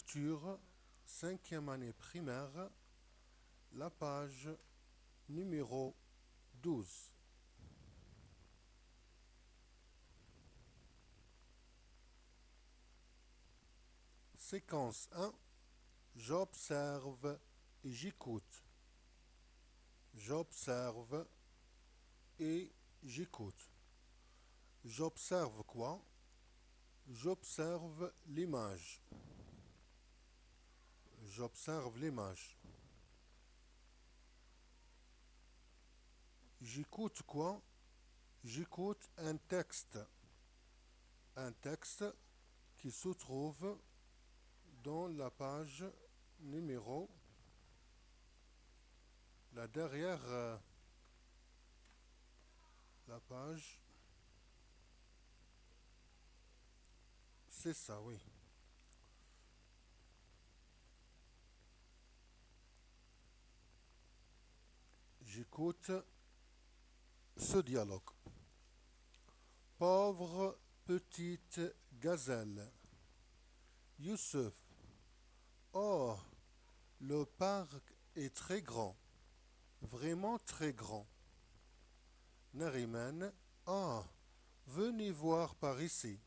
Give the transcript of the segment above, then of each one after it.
Lecture, cinquième année primaire, la page numéro 12. Séquence 1. J'observe et j'écoute. J'observe et j'écoute. J'observe quoi? J'observe l'image. J'observe l'image. J'écoute quoi? J'écoute un texte. Un texte qui se trouve dans la page numéro, là derrière la page, c'est ça, oui. J'écoute ce dialogue. Pauvre petite gazelle. Youssef. Oh, le parc est très grand, vraiment très grand. Nariman. Ah, venez voir par ici.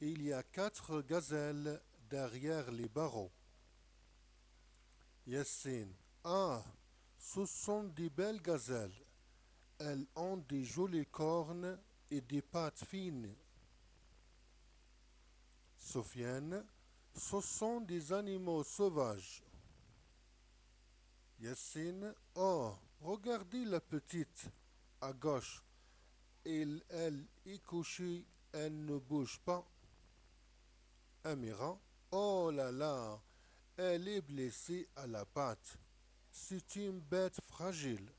Il y a 4 gazelles derrière les barreaux. Yassine. Ah, ce sont des belles gazelles. Elles ont des jolies cornes et des pattes fines. Sofiane. Ce sont des animaux sauvages. Yassine. Oh, regardez la petite à gauche. Elle est couchée, elle ne bouge pas. Amira. Oh là là, elle est blessée à la patte. C'est une bête fragile.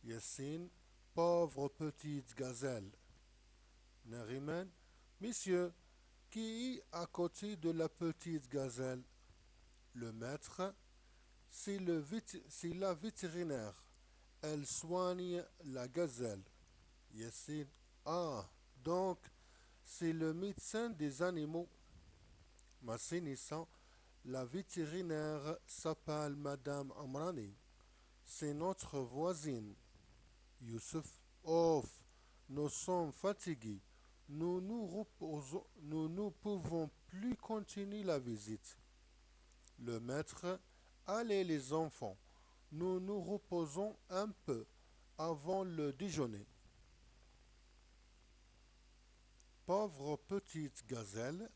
Yassine. Pauvre petite gazelle. Nariman. Monsieur, qui est à côté de la petite gazelle? Le maître. C'est la vétérinaire. Elle soigne la gazelle. Yassine. Ah, donc c'est le médecin des animaux. Massinissa. La vétérinaire s'appelle Madame Amrani. C'est notre voisine. Youssef. Off, nous sommes fatigués. Nous nous reposons, nous ne pouvons plus continuer la visite. Le maître. Allez les enfants, nous nous reposons un peu avant le déjeuner. Pauvre petite gazelle,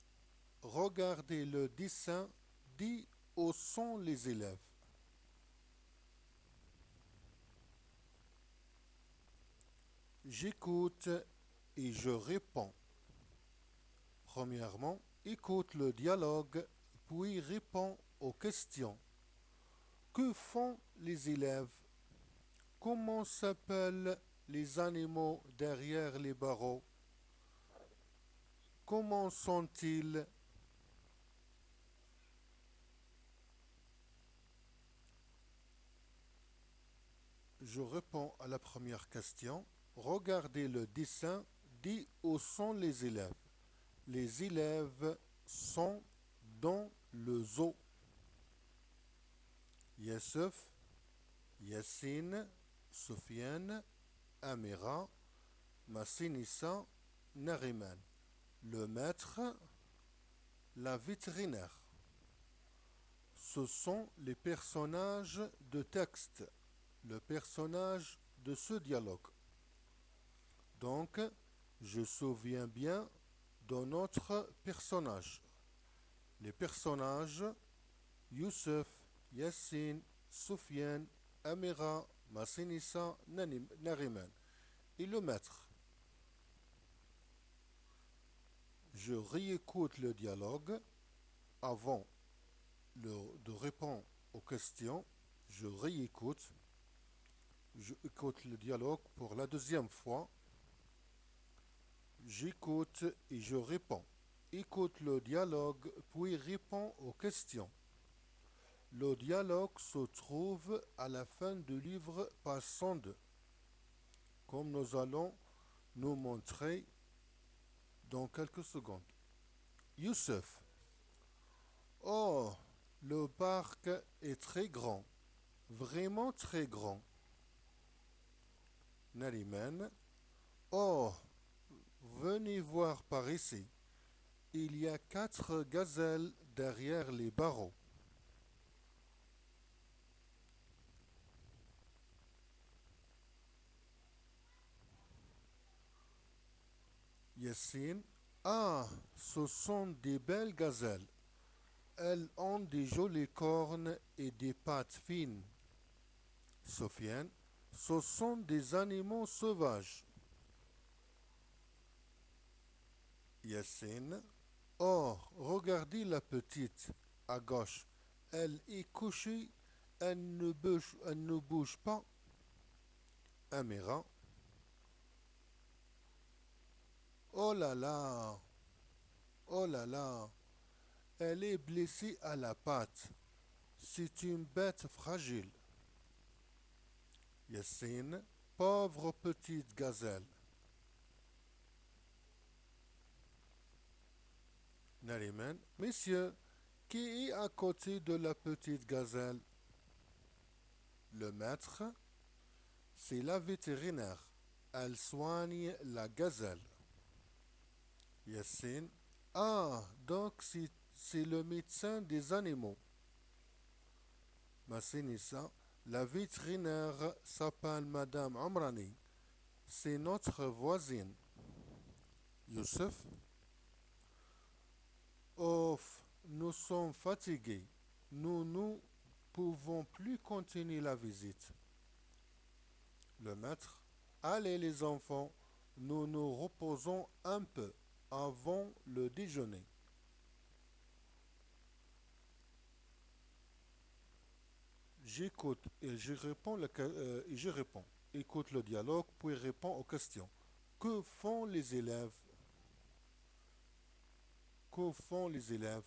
regardez le dessin, dit où sont les élèves. J'écoute et je réponds. Premièrement, écoute le dialogue, puis réponds aux questions. Que font les élèves? Comment s'appellent les animaux derrière les barreaux? Comment sont-ils? Je réponds à la première question. Regardez le dessin, dit où sont les élèves. Les élèves sont dans le zoo. Youssef, Yassine, Sofiane, Amira, Massinissa, Nariman. Le maître, la vétérinaire. Ce sont les personnages de texte, le personnage de ce dialogue. Donc, je me souviens bien de notre personnage. Les personnages Youssef, Yassine, Soufiane, Amira, Massinissa, Nariman. Et le maître. Je réécoute le dialogue avant de répondre aux questions. Je réécoute. Je écoute le dialogue pour la deuxième fois. J'écoute et je réponds. Écoute le dialogue, puis réponds aux questions. Le dialogue se trouve à la fin du livre, page 102, comme nous allons nous montrer dans quelques secondes. Youssef. Oh, le parc est très grand, vraiment très grand. Nariman. Oh, venez voir par ici. Il y a 4 gazelles derrière les barreaux. Yassine. Ah, ce sont des belles gazelles. Elles ont des jolies cornes et des pattes fines. Sofiane. Ce sont des animaux sauvages. Yassine. Oh, regardez la petite, à gauche. Elle est couchée, elle ne bouge pas. Amira. Oh là là, oh là là, elle est blessée à la patte. C'est une bête fragile. Yassine. Pauvre petite gazelle. Nariman. Messieurs, qui est à côté de la petite gazelle? Le maître. C'est la vétérinaire. Elle soigne la gazelle. Yassine. Ah, donc c'est le médecin des animaux. Massinissa. La vétérinaire s'appelle Madame Amrani. C'est notre voisine. Youssef. Ouf, nous sommes fatigués. Nous ne pouvons plus continuer la visite. Le maître. Allez les enfants, nous nous reposons un peu avant le déjeuner. J'écoute et je réponds. Écoute le dialogue, puis réponds aux questions. Que font les élèves? Que font les élèves?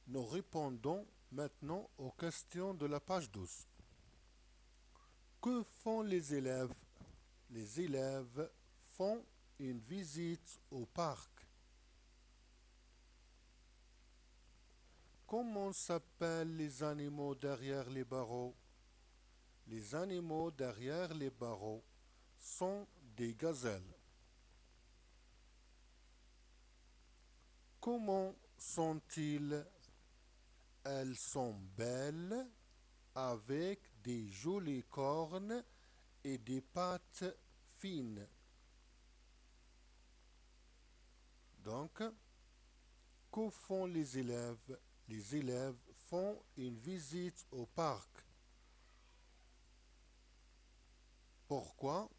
Nous répondons maintenant aux questions de la page 12. Que font les élèves? Les élèves font une visite au parc. Comment s'appellent les animaux derrière les barreaux? Les animaux derrière les barreaux sont des gazelles. Comment sont-ils? Elles sont belles avec des jolies cornes et des pattes fines. Donc, que font les élèves? Les élèves font une visite au parc. Pourquoi?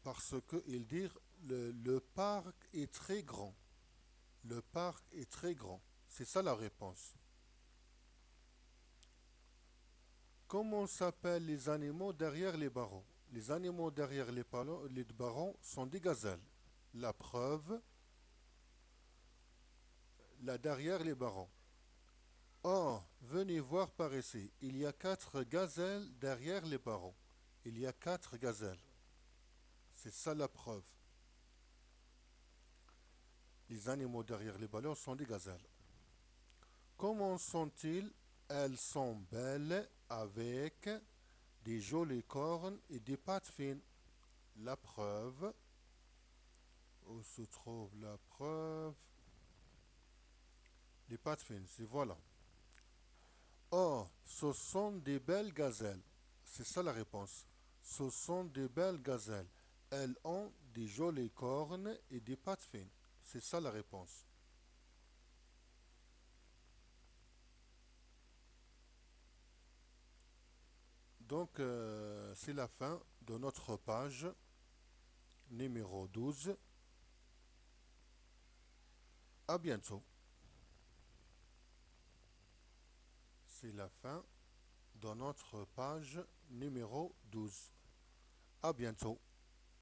Parce qu'ils disent le parc est très grand. Le parc est très grand. C'est ça la réponse. Comment s'appellent les animaux derrière les barreaux? Les animaux derrière les barreaux sont des gazelles. La preuve, là derrière les barreaux. Oh, venez voir par ici. Il y a 4 gazelles derrière les barreaux. Il y a 4 gazelles. C'est ça la preuve. Les animaux derrière les barreaux sont des gazelles. Comment sont-ils? Elles sont belles avec des jolies cornes et des pattes fines. La preuve. Où se trouve la preuve? Les pattes fines, c'est voilà. Oh, ce sont des belles gazelles. C'est ça la réponse. Ce sont des belles gazelles. Elles ont des jolies cornes et des pattes fines. C'est ça la réponse. Donc, c'est la fin de notre page numéro 12. À bientôt. C'est la fin de notre page numéro 12. À bientôt.